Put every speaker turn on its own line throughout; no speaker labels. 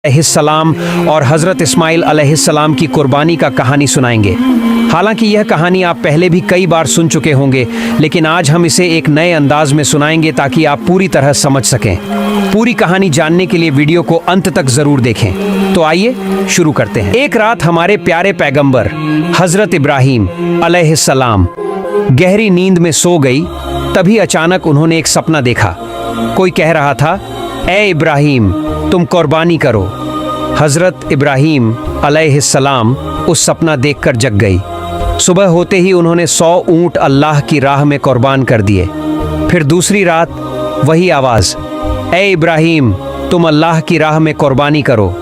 अलैहिस्सलाम और हज़रत इस्माइल अलैहिस्सलाम की कुर्बानी का कहानी सुनाएंगे। हालांकि यह कहानी आप पहले भी कई बार सुन चुके होंगे, लेकिन आज हम इसे एक नए अंदाज में सुनाएंगे ताकि आप पूरी तरह समझ सकें। पूरी कहानी जानने के लिए वीडियो को अंत तक ज़रूर देखें। तो आइए शुरू करते हैं। एक रात हमारे प्यारे पैगंबर हज़रत इब्राहीम अलैहिस्सलाम गहरी नींद में सो गई। तभी अचानक उन्होंने एक सपना देखा। कोई कह रहा था, ए इब्राहीम, तुम कुर्बानी करो। हज़रत इब्राहीम अलैहिस्सलाम उस सपना देखकर जग गई। सुबह होते ही उन्होंने 100 ऊँट अल्लाह की राह में कुर्बान कर दिए। फिर दूसरी रात वही आवाज़, ए इब्राहीम, तुम अल्लाह की राह में कुर्बानी करो।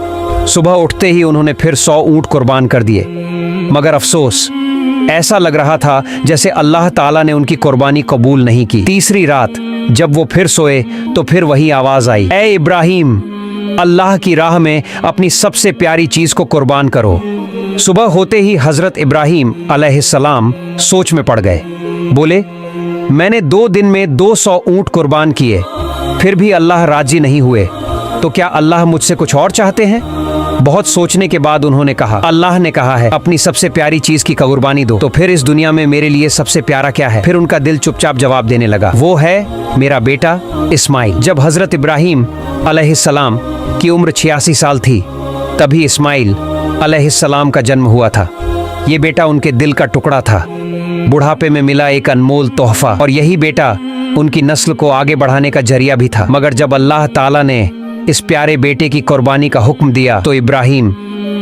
सुबह उठते ही उन्होंने फिर 100 ऊँट कुर्बान कर दिए। मगर अफसोस, ऐसा लग रहा था जैसे अल्लाह ताला ने उनकी कुर्बानी कबूल नहीं की। तीसरी रात जब वो फिर सोए तो फिर वही आवाज़ आई, ए इब्राहीम, अल्लाह की राह में अपनी सबसे प्यारी चीज़ को कुर्बान करो। सुबह होते ही हज़रत इब्राहीम अलैहिस्सलाम सोच में पड़ गए। बोले, मैंने 2 दिन में 200 ऊँट कुर्बान किए, फिर भी अल्लाह राजी नहीं हुए, तो क्या अल्लाह मुझसे कुछ और चाहते हैं? बहुत सोचने के बाद उन्होंने कहा, अल्लाह ने कहा है अपनी सबसे प्यारी चीज की कुर्बानी दो, तो फिर इस दुनिया में मेरे लिए सबसे प्यारा क्या है? फिर उनका दिल चुपचाप जवाब देने लगा, वो है मेरा बेटा इस्माइल। जब हज़रत इब्राहीम अलैहिस्सलाम की उम्र 86 साल थी, तभी इस्माइल अलैहिस्सलाम का जन्म हुआ था। ये बेटा उनके दिल का टुकड़ा था, बुढ़ापे में मिला एक अनमोल तोहफा, और यही बेटा उनकी नस्ल को आगे बढ़ाने का जरिया भी था। मगर जब अल्लाह ताला ने इस प्यारे बेटे की कुर्बानी का हुक्म दिया तो इब्राहीम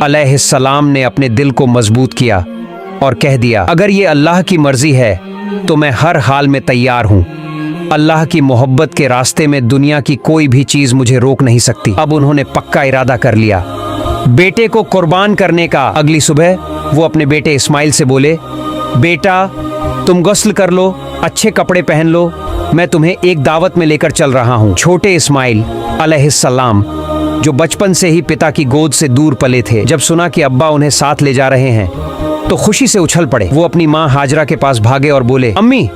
अलैहिस्सलाम ने अपने दिल को मजबूत किया और कह दिया, अगर ये अल्लाह की मर्जी है तो मैं हर हाल में तैयार हूँ। अल्लाह की मोहब्बत के रास्ते में दुनिया की कोई भी चीज़ मुझे रोक नहीं सकती। अब उन्होंने पक्का इरादा कर लिया बेटे को कुर्बान करने का। अगली सुबह वो अपने बेटे इस्माइल से बोले, बेटा, तुम गुस्ल कर लो, अच्छे कपड़े पहन लो, मैं तुम्हें एक दावत में लेकर चल रहा हूँ। छोटे इस्माइल अलैहिस्सलाम, जो बचपन से ही पिता की गोद से दूर पले थे, जब सुना कि अब्बा उन्हें साथ ले जा रहे हैं तो खुशी से उछल पड़े। वो अपनी माँ हाजरा के पास भागे और बोले, अम्मी,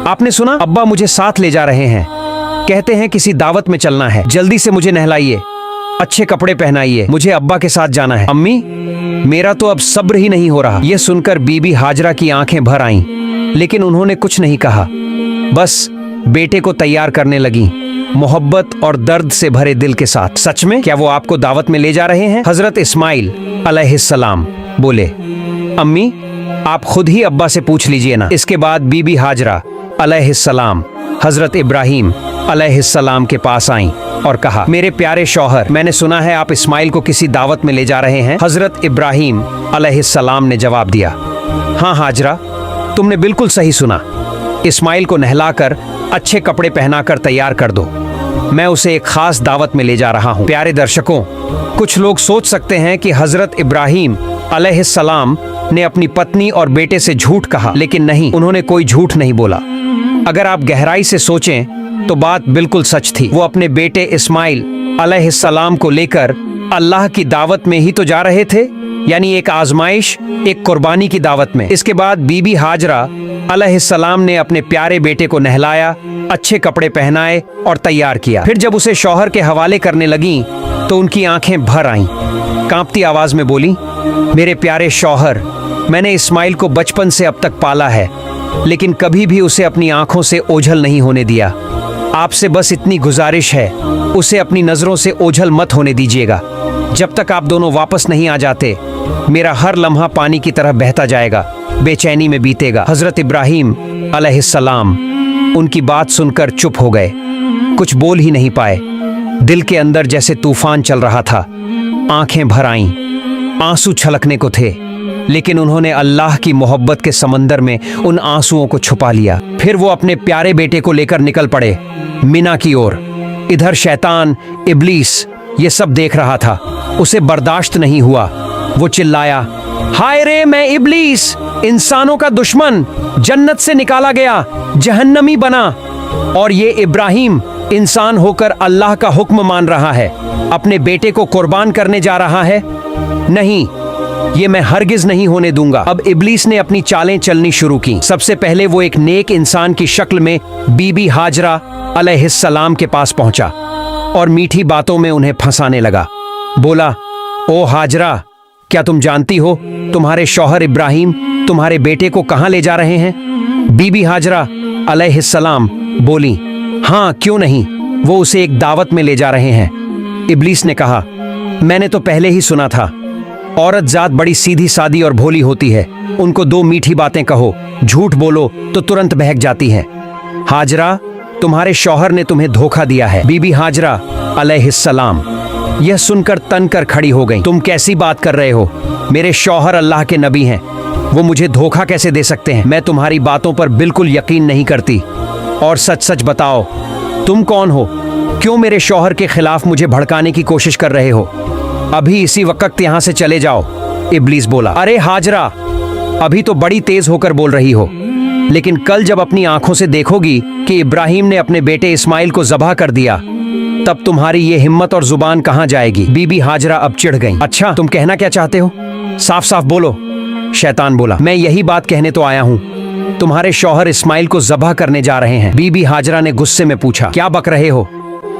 आपने सुना? अब्बा मुझे साथ ले जा रहे हैं, कहते हैं किसी दावत में चलना है, जल्दी से मुझे नहलाइए, अच्छे कपड़े पहनाइए, मुझे अब्बा के साथ जाना है। अम्मी, मेरा तो अब सब्र ही नहीं हो रहा। यह सुनकर बीबी हाजरा की आंखें भर आईं, लेकिन उन्होंने कुछ नहीं कहा, बस बेटे को तैयार करने लगी, मोहब्बत और दर्द से भरे दिल के साथ। सच में क्या वो आपको दावत में ले जा रहे हैं? हज़रत इस्माइल अलैहिस्सलाम बोले, अम्मी, आप खुद ही अब्बा से पूछ लीजिए ना। इसके बाद बीबी हाजरा अलैहिस्सलाम हज़रत इब्राहीम अलैहिस्सलाम के पास आईं और कहा, मेरे प्यारे शौहर, मैंने सुना है आप इस्माइल को किसी दावत में ले जा रहे हैं। हज़रत इब्राहीम अलैहिस्सलाम ने जवाब दिया, हाँ हाजरा, तुमने बिल्कुल सही सुना। इस्माइल को नहलाकर अच्छे कपड़े पहनाकर तैयार कर दो, मैं उसे एक खास दावत में ले जा रहा हूँ। प्यारे दर्शकों, कुछ लोग सोच सकते हैं कि हज़रत इब्राहीम अलैहिस्सलाम ने अपनी पत्नी और बेटे से झूठ कहा, लेकिन नहीं, उन्होंने कोई झूठ नहीं बोला। अगर आप गहराई से सोचें तो बात बिल्कुल सच थी। वो अपने बेटे इस्माइल अलैहिस्सलाम को लेकर अल्लाह की दावत में ही तो जा रहे थे, यानी एक आजमाइश, एक कुर्बानी की दावत में। इसके बाद बीबी हाजरा अलैहिस्सलाम ने अपने प्यारे बेटे को नहलाया, अच्छे कपड़े पहनाए और तैयार किया। फिर जब उसे शौहर के हवाले करने लगी तो उनकी आंखें भर आईं। कांपती आवाज में बोली, मेरे प्यारे शौहर, मैंने इस्माइल को बचपन से अब तक पाला है, लेकिन कभी भी उसे अपनी आंखों से ओझल नहीं होने दिया। आपसे बस इतनी गुजारिश है, उसे अपनी नजरों से ओझल मत होने दीजिएगा। जब तक आप दोनों वापस नहीं आ जाते, मेरा हर लम्हा पानी की तरह बहता जाएगा, बेचैनी में बीतेगा। हज़रत इब्राहीम अलैहिस्सलाम उनकी बात सुनकर चुप हो गए, कुछ बोल ही नहीं पाए। दिल के अंदर जैसे तूफान चल रहा था, आंखें भर आईं, आंसू छलकने को थे, लेकिन उन्होंने अल्लाह की मोहब्बत के समंदर में उन आंसुओं को छुपा लिया। फिर वो अपने प्यारे बेटे को लेकर निकल पड़े मिना की ओर। इधर शैतान इब्लीस ये सब देख रहा था, उसे बर्दाश्त नहीं हुआ। वो चिल्लाया, हाय रे, मैं इब्लीस, इंसानों का दुश्मन, जन्नत से निकाला गया, जहन्नमी बना, और ये इब्राहीम इंसान होकर अल्लाह का हुक्म मान रहा है, अपने बेटे को कुर्बान करने जा रहा है। नहीं, ये मैं हरगिज नहीं होने दूंगा। अब इब्लीस ने अपनी चालें चलनी शुरू की। सबसे पहले वो एक नेक इंसान की शक्ल में बीबी हाजरा अलैहिस्सलाम के पास पहुंचा और मीठी बातों में उन्हें फंसाने लगा। बोला, ओ हाजरा, क्या तुम जानती हो तुम्हारे शौहर इब्राहिम तुम्हारे बेटे को कहाँ ले जा रहे हैं? बीबी हाजरा अलैहिस्सलाम बोली, हाँ क्यों नहीं, वो उसे एक दावत में ले जा रहे हैं। इब्लीस ने कहा, मैंने तो पहले ही सुना था, औरत जात बड़ी सीधी सादी और भोली होती है, उनको दो मीठी बातें कहो, झूठ बोलो तो तुरंत बहक जाती हैं। हाजरा, तुम्हारे शौहर ने तुम्हें धोखा दिया है। बीबी हाजरा अलैहिस्सलाम यह सुनकर तन कर खड़ी हो गई। तुम कैसी बात कर रहे हो? मेरे शौहर अल्लाह के नबी हैं, वो मुझे धोखा कैसे दे सकते हैं? मैं तुम्हारी बातों पर बिल्कुल यकीन नहीं करती। और सच सच बताओ, तुम कौन हो? क्यों मेरे शौहर के खिलाफ मुझे भड़काने की कोशिश कर रहे हो? अभी इसी वक्त यहाँ से चले जाओ। इब्लीस बोला, अरे हाजरा, अभी तो बड़ी तेज होकर बोल रही हो, लेकिन कल जब अपनी आंखों से देखोगी कि इब्राहिम ने अपने बेटे इस्माइल को ज़बह कर दिया, तब तुम्हारी ये हिम्मत और जुबान कहाँ जाएगी? बीबी हाजरा अब चिढ़ गई। अच्छा, तुम कहना क्या चाहते हो? साफ साफ बोलो। शैतान बोला, मैं यही बात कहने तो आया हूँ, तुम्हारे शौहर इस्माइल को ज़बह करने जा रहे हैं। बीबी हाजरा ने गुस्से में पूछा, क्या बक रहे हो?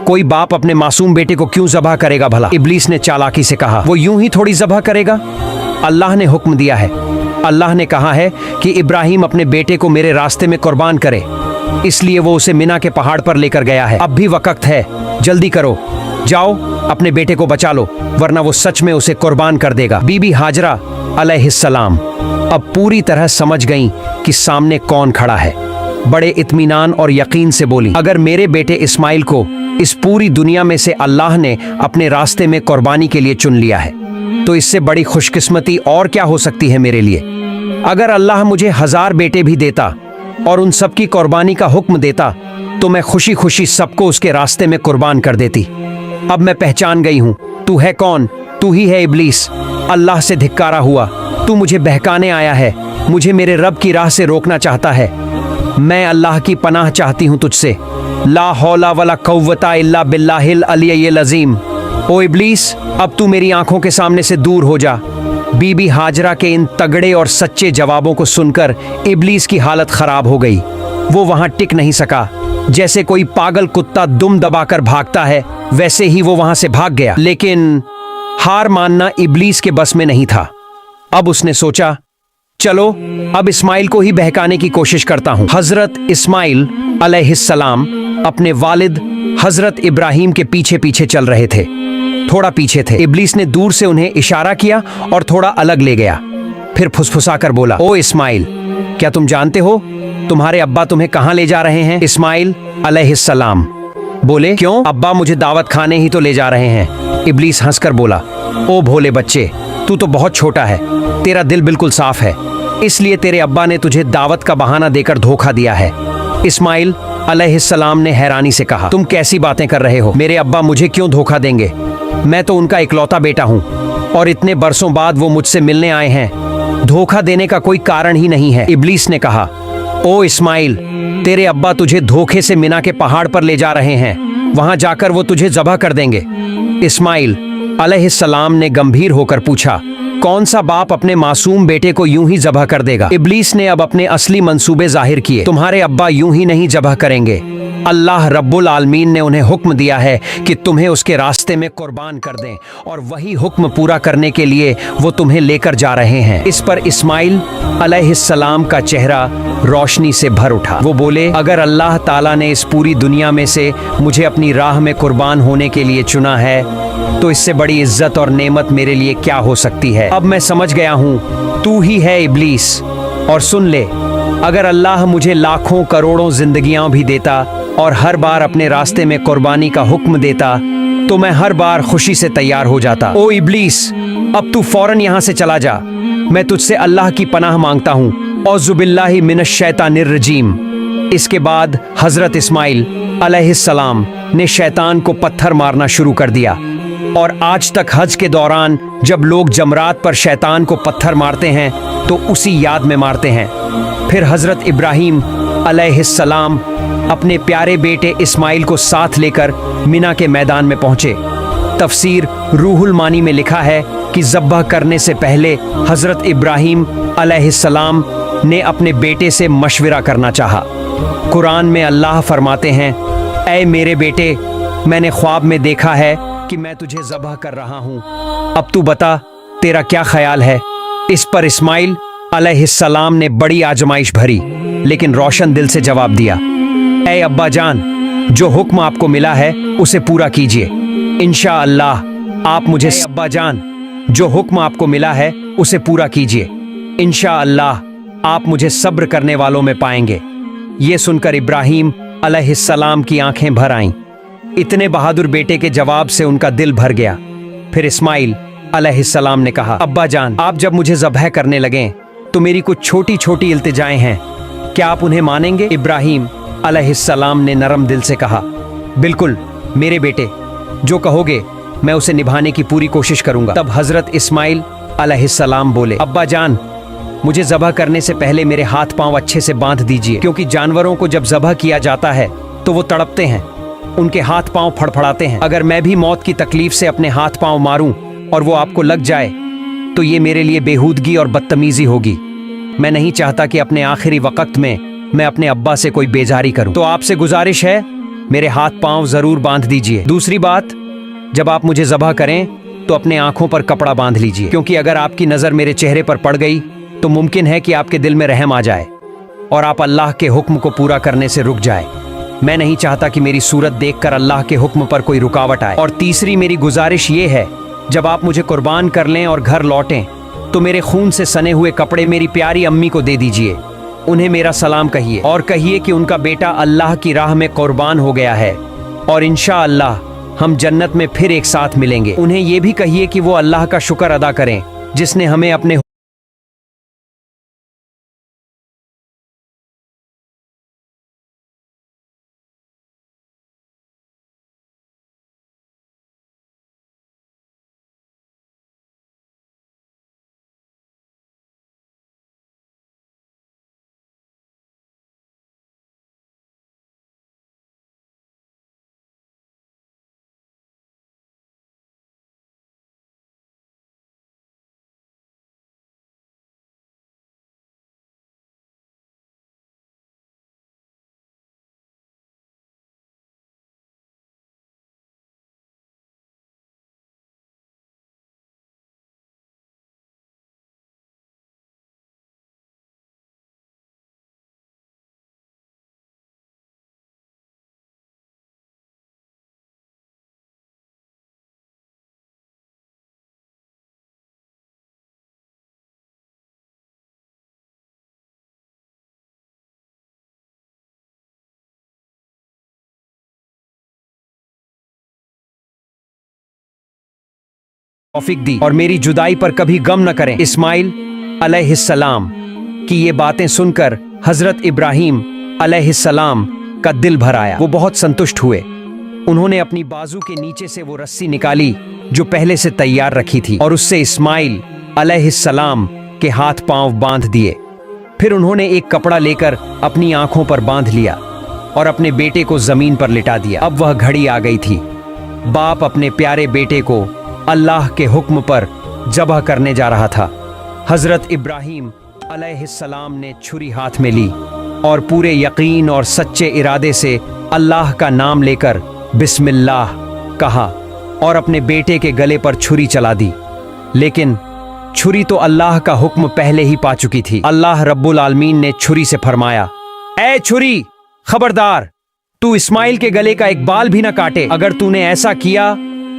कोई बाप अपने मासूम बेटे को क्यों ज़बह करेगा भला? इब्लीस ने चालाकी से कहा, वो यूं ही थोड़ी ज़बह करेगा, अल्लाह ने हुक्म दिया है। अल्लाह ने कहा है कि इब्राहिम अपने बेटे को मेरे रास्ते में कुर्बान करे, इसलिए वो उसे मिना के पहाड़ पर लेकर गया है। अब भी वक्त है, जल्दी करो, जाओ अपने बेटे को बचा लो, वरना वो सच में उसे कुर्बान कर देगा। बीबी हाजरा अलैहिस्सलाम अब पूरी तरह समझ गईं कि सामने कौन खड़ा है। बड़े इत्मीनान और यकीन से बोली, अगर मेरे बेटे इस्माइल को इस पूरी दुनिया में से अल्लाह ने अपने रास्ते में कुर्बानी के लिए चुन लिया है, तो इससे बड़ी खुशकिस्मती और क्या हो सकती है मेरे लिए। अगर अल्लाह मुझे 1000 बेटे भी देता और उन सब की कुर्बानी का हुक्म देता, तो मैं खुशी खुशी सबको उसके रास्ते में कुर्बान कर देती। अब मैं पहचान गई हूँ, तू है कौन? तू ही है इब्लीस, अल्लाह से धिक्कारा हुआ। तू मुझे बहकाने आया है, मुझे मेरे रब की राह से रोकना चाहता है। मैं अल्लाह की पनाह चाहती हूँ तुझसे। ला हौला वला कव्वता इल्ला बिल्लाहिल अलिय्यिल अज़ीम। ओ इब्लीस, अब तू मेरी आंखों के सामने से दूर हो जा। बीबी हाजरा के इन तगड़े और सच्चे जवाबों को सुनकर इब्लीस की हालत खराब हो गई। वो वहां टिक नहीं सका। जैसे कोई पागल कुत्ता दुम दबाकर भागता है, वैसे ही वो वहां से भाग गया। लेकिन हार मानना इब्लीस के बस में नहीं था। अब उसने सोचा, चलो अब इस्माइल को ही बहकाने की कोशिश करता हूं। हजरत इस्माइल अलैहिस्सलाम अपने वालिद हजरत इब्राहिम के पीछे पीछे चल रहे थे। थोड़ा पीछे थे। इब्लीस ने दूर से उन्हें इशारा किया और थोड़ा अलग ले गया। फिर फुसफुसाकर बोला, ओ इस्माइल, क्या तुम जानते हो तुम्हारे अब्बा तुम्हें कहाँ ले जा रहे हैं? इस्माइल अलैहिस्सलाम बोले, क्यों? अब्बा मुझे दावत खाने ही तो ले जा रहे हैं। इब्लीस हंसकर बोला, ओ भोले बच्चे, तू तो बहुत छोटा है, तेरा दिल बिल्कुल साफ है, इसलिए तेरे अब्बा ने तुझे दावत का बहाना देकर धोखा दिया है। इस्माइल अलैहिस्सलाम ने हैरानी से कहा, तुम कैसी बातें कर रहे हो? मेरे अब्बा मुझे क्यों धोखा देंगे? मैं तो उनका इकलौता बेटा हूँ और इतने बरसों बाद वो मुझसे मिलने आए हैं। धोखा देने का कोई कारण ही नहीं है। इब्लीस ने कहा, ओ इस्माइल, तेरे अब्बा तुझे धोखे से मिना के पहाड़ पर ले जा रहे हैं, वहां जाकर वो तुझे ज़बह कर देंगे। इस्माइल अलैहिस्सलाम ने गंभीर होकर पूछा, कौन सा बाप अपने मासूम बेटे को यूं ही ज़बह कर देगा? इब्लीस ने अब अपने असली मंसूबे जाहिर किए। तुम्हारे अब्बा यूं ही नहीं ज़बह करेंगे, अल्लाह रब्बुल आलमीन ने उन्हें हुक्म दिया है कि तुम्हें उसके रास्ते में कुर्बान कर दें, और वही हुक्म पूरा करने के लिए वो तुम्हें लेकर जा रहे हैं। इस पर इस्माइल अलैहिस्सलाम का चेहरा रोशनी से भर उठा। वो बोले, अगर अल्लाह ताला ने इस पूरी दुनिया में से मुझे अपनी राह में कुर्बान होने के लिए चुना है, तो इससे बड़ी इज्जत और नेमत मेरे लिए क्या हो सकती है। अब मैं समझ गया हूँ, तू ही है इब्लीस। और सुन ले, अगर अल्लाह मुझे लाखों करोड़ों जिंदगियां भी देता और हर बार अपने रास्ते में कुर्बानी का हुक्म देता, तो मैं हर बार खुशी से तैयार हो जाता। ओ इब्लीस, अब तू फौरन यहाँ से चला जा। मैं तुझसे अल्लाह की पनाह मांगता हूँ। औज़ुबिल्लाहि मिनश शैतानिर रजीम। इसके बाद हजरत इस्माइल अलैहिस्सलाम ने शैतान को पत्थर मारना शुरू कर दिया, और आज तक हज के दौरान जब लोग जमरात पर शैतान को पत्थर मारते हैं तो उसी याद में मारते हैं। फिर हजरत इब्राहिम अलैहिस्सलाम अपने प्यारे बेटे इस्माइल को साथ लेकर मिना के मैदान में पहुंचे। तफसीर रूहुल मानी में लिखा है कि ज़ब्ह करने से पहले हजरत इब्राहिम अलैहिस्सलाम ने अपने बेटे से मशविरा करना चाहा। कुरान में अल्लाह फरमाते हैं, ऐ मेरे बेटे, मैंने ख्वाब में देखा है कि मैं तुझे ज़बह कर रहा हूँ। अब तू बता, तेरा क्या ख्याल है? इस पर इस्माइल अलैहिस्सलाम ने बड़ी आजमाइश भरी लेकिन रोशन दिल से जवाब दिया, ऐ अब्बा जान, जो हुक्म आपको मिला है उसे पूरा कीजिए। इंशाअल्लाह आप मुझे अब्बा जान, जो हुक्म आपको मिला है उसे पूरा कीजिए। इंशाअल्लाह आप मुझे सब्र करने वालों में पाएंगे। ये सुनकर इब्राहीम अलैहिस्सलाम की आंखें भर आईं। इतने बहादुर बेटे के जवाब से उनका दिल भर गया। फिर इस्माइल अलैहिस्सलाम ने कहा, अब्बा जान, आप जब मुझे ज़बह करने लगें तो मेरी कुछ छोटी छोटी इल्तिजाएं हैं, क्या आप उन्हें मानेंगे? इब्राहीम अलैहिस्सलाम ने नरम दिल से कहा, बिल्कुल मेरे बेटे, जो कहोगे मैं उसे निभाने की पूरी कोशिश करूंगा। तब हजरत इस्माइल अलैहिस्सलाम बोले, अब्बा जान, मुझे ज़बह करने से पहले मेरे हाथ पांव अच्छे से बांध दीजिए, क्योंकि जानवरों को जब ज़बह किया जाता है तो वो तड़पते हैं, उनके हाथ पांव फड़फड़ाते हैं। अगर मैं भी मौत की तकलीफ से अपने हाथ पांव मारूं और वो आपको लग जाए तो ये मेरे लिए बेहूदगी और बदतमीजी होगी। मैं नहीं चाहता कि अपने आखिरी वक्त में मैं अपने अब्बा से कोई बेजारी करूं। तो आपसे गुजारिश है, मेरे हाथ पांव जरूर बांध दीजिए। दूसरी बात, जब आप मुझे ज़बह करें तो अपने आंखों पर कपड़ा बांध लीजिए, क्योंकि अगर आपकी नज़र मेरे चेहरे पर पड़ गई तो मुमकिन है कि आपके दिल में रहम आ जाए और आप अल्लाह के हुक्म को पूरा करने से रुक जाए। मैं नहीं चाहता कि मेरी सूरत देखकर अल्लाह के हुक्म पर कोई रुकावट आए। और तीसरी मेरी गुजारिश ये है, जब आप मुझे कुर्बान कर लें और घर लौटें तो मेरे खून से सने हुए कपड़े मेरी प्यारी अम्मी को दे दीजिए। उन्हें मेरा सलाम कहिए और कहिए कि उनका बेटा अल्लाह की राह में कुर्बान हो गया है और इंशाअल्लाह हम जन्नत में फिर एक साथ मिलेंगे। उन्हें ये भी कहिए कि वो अल्लाह का शुक्र अदा करें जिसने हमें अपने तौफीक दी और मेरी जुदाई पर कभी गम न करें। इस्माइल अलैहिस्सलाम की ये बातें सुनकर हजरत इब्राहीम अलैहिस्सलाम का दिल भर आया। वो बहुत संतुष्ट हुए। उन्होंने अपनी बाजू के नीचे से वो रस्सी निकाली जो पहले से तैयार रखी थी और उससे इस्माइल अलैहिस्सलाम के हाथ पांव बांध दिए। फिर उन्होंने एक कपड़ा लेकर अपनी आंखों पर बांध लिया और अपने बेटे को जमीन पर लिटा दिया। अब वह घड़ी आ गई थी। बाप अपने प्यारे बेटे को अल्लाह के हुक्म पर ज़बह करने जा रहा था। हजरत इब्राहीम अलैहिस्सलाम ने छुरी हाथ में ली और पूरे यकीन और सच्चे इरादे से अल्लाह का नाम लेकर बिस्मिल्लाह कहा और अपने बेटे के गले पर छुरी चला दी। लेकिन छुरी तो अल्लाह का हुक्म पहले ही पा चुकी थी। अल्लाह रब्बुल आलमीन ने छुरी से फरमाया, ऐ छुरी, खबरदार, तू इस्माइल के गले का एक बाल भी ना काटे। अगर तूने ऐसा किया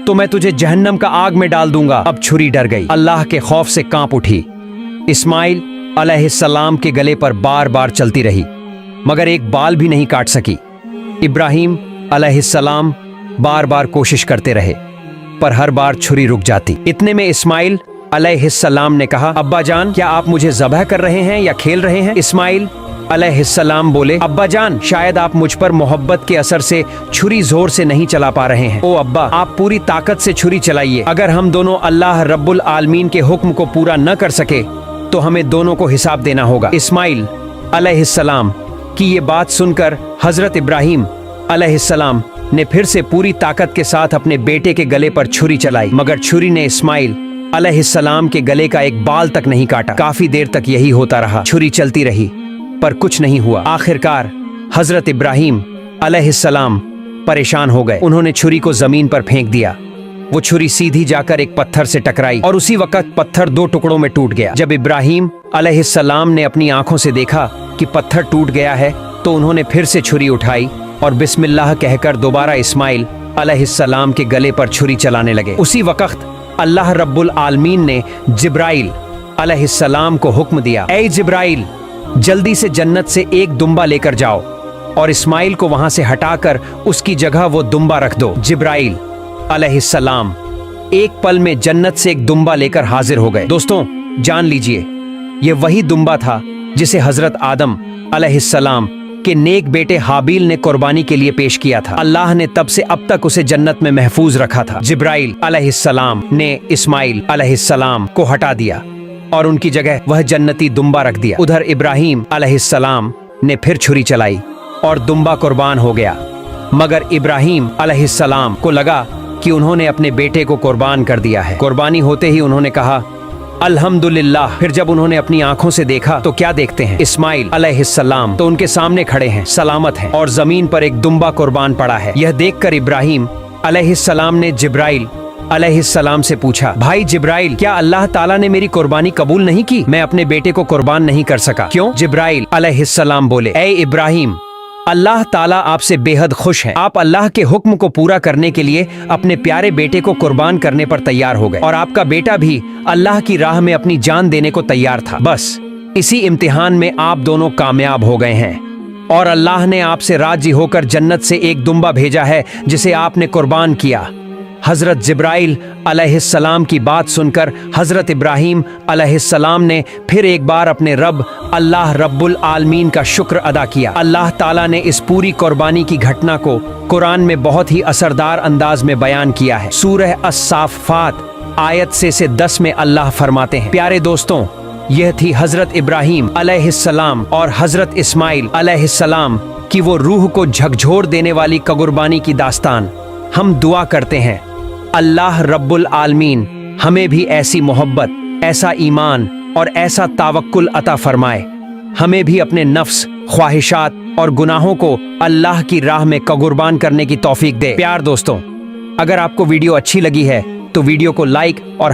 तो मैं तुझे जहन्नम का आग में डाल दूंगा। अब छुरी डर गई, अल्लाह के खौफ से कांप उठी। इस्माइल अलैहिस्सलाम के गले पर बार बार चलती रही मगर एक बाल भी नहीं काट सकी। इब्राहीम अलैहिस्सलाम बार बार कोशिश करते रहे पर हर बार छुरी रुक जाती। इतने में इस्माइल अलैहिस्सलाम ने कहा, अब्बा जान, क्या आप मुझे ज़बह कर रहे हैं या खेल रहे हैं? इस्माइल अलैहिस्सलाम बोले, अब्बा जान, शायद आप मुझ पर मोहब्बत के असर से छुरी जोर से नहीं चला पा रहे हैं। ओ अब्बा, आप पूरी ताकत से छुरी चलाइए। अगर हम दोनों अल्लाह रब्बुल आलमीन के हुक्म को पूरा न कर सके तो हमें दोनों को हिसाब देना होगा। इस्माइल अलैहिस्सलाम की ये बात सुनकर हजरत इब्राहीम अलैहिस्सलाम ने फिर से पूरी ताकत के साथ अपने बेटे के गले पर छुरी चलाई मगर छुरी ने इस्माइल अलैहिस्सलाम के गले का एक बाल तक नहीं काटा। काफी देर तक यही होता रहा। छुरी चलती रही पर कुछ नहीं हुआ। आखिरकार हजरत इब्राहीम अलैहिस्सलाम परेशान हो गए। उन्होंने छुरी को जमीन पर फेंक दिया वो छुरी सीधी जाकर एक पत्थर से टकराई और उसी वक्त पत्थर 2 टुकड़ों में टूट गया। जब इब्राहिम अलैहिस्सलाम ने अपनी आंखों से देखा कि पत्थर टूट गया है तो उन्होंने फिर से छुरी उठाई और बिस्मिल्लाह कहकर दोबारा इस्माइल अलैहिस्सलाम के गले पर छुरी चलाने लगे। उसी वक्त अल्लाह रब्बुल आलमीन ने जिब्राइल अलैहिस्सलाम को हुक्म दिया, ऐ जिब्राइल, जल्दी से जन्नत से एक दुम्बा लेकर जाओ और इस्माइल को वहां से हटाकर उसकी जगह वो दुम्बा रख दो। जिब्राइल अलैहिस्सलाम एक पल में जन्नत से एक दुम्बा लेकर हाजिर हो गए। दोस्तों, जान लीजिए, ये वही दुम्बा था जिसे हजरत आदम अलैहिस्सलाम के नेक बेटे हाबील ने कुर्बानी के लिए पेश किया था। अल्लाह ने तब से अब तक उसे जन्नत में महफूज रखा था। जिब्राइल अलैहिस्सलाम ने इस्माइल अलैहिस्सलाम को हटा दिया और उनकी जगह वह जन्नती दुम्बा रख दिया। उधर इब्राहिम अलैहिस्सलाम ने फिर छुरी चलाई और दुम्बा कुर्बान हो गया, मगर इब्राहिम अलैहिस्सलाम को लगा कि उन्होंने अपने बेटे को कुर्बान कर दिया है। कुर्बानी होते ही उन्होंने कहा अल्हम्दुलिल्लाह। फिर जब उन्होंने अपनी आंखों से देखा तो क्या देखते हैं, इस्माइल अलैहिस्सलाम तो उनके सामने खड़े हैं, सलामत हैं और जमीन पर एक दुम्बा कुर्बान पड़ा है। यह देखकर इब्राहिम अलैहिस्सलाम ने जिब्राइल अलैहिस्सलाम से पूछा, भाई जिब्राइल, क्या अल्लाह ताला ने मेरी कुर्बानी कबूल नहीं की? मैं अपने बेटे को कुर्बान नहीं कर सका, क्यों? जिब्राइल अलैहिस्सलाम बोले, ऐ इब्राहिम, अल्लाह ताला आपसे बेहद खुश है। आप अल्लाह के हुक्म को पूरा करने के लिए अपने प्यारे बेटे को कुर्बान करने पर तैयार हो गए और आपका बेटा भी अल्लाह की राह में अपनी जान देने को तैयार था। बस इसी इम्तिहान में आप दोनों कामयाब हो गए हैं और अल्लाह ने आपसे राजी होकर जन्नत से एक दुम्बा भेजा है जिसे आपने कुर्बान किया। हजरत जिब्राइल अलैहिस्सलाम की बात सुनकर हजरत इब्राहिम अलैहिस्सलाम ने फिर एक बार अपने रब अल्लाह रब्बुल आलमीन का शुक्र अदा किया। अल्लाह ताला ने इस पूरी कुर्बानी की घटना को कुरान में बहुत ही असरदार अंदाज में बयान किया है। सूरह अस-साफ़ात आयत से 10 में अल्लाह फरमाते हैं, प्यारे दोस्तों, यह थी हजरत इब्राहिम अलैहिस्सलाम और हजरत इस्माइल अलैहिस्सलाम की वो रूह को झकझोर देने वाली कुर्बानी की दास्तान। हम दुआ करते हैं अल्लाह रब्बुल आलमीन हमें भी ऐसी मोहब्बत, ऐसा ईमान और ऐसा तावक्कुल अता फरमाए। हमें भी अपने नफ्स, ख्वाहिशात और गुनाहों को अल्लाह की राह में कुर्बान करने की तौफीक दे। प्यार दोस्तों, अगर आपको वीडियो अच्छी लगी है तो वीडियो को लाइक और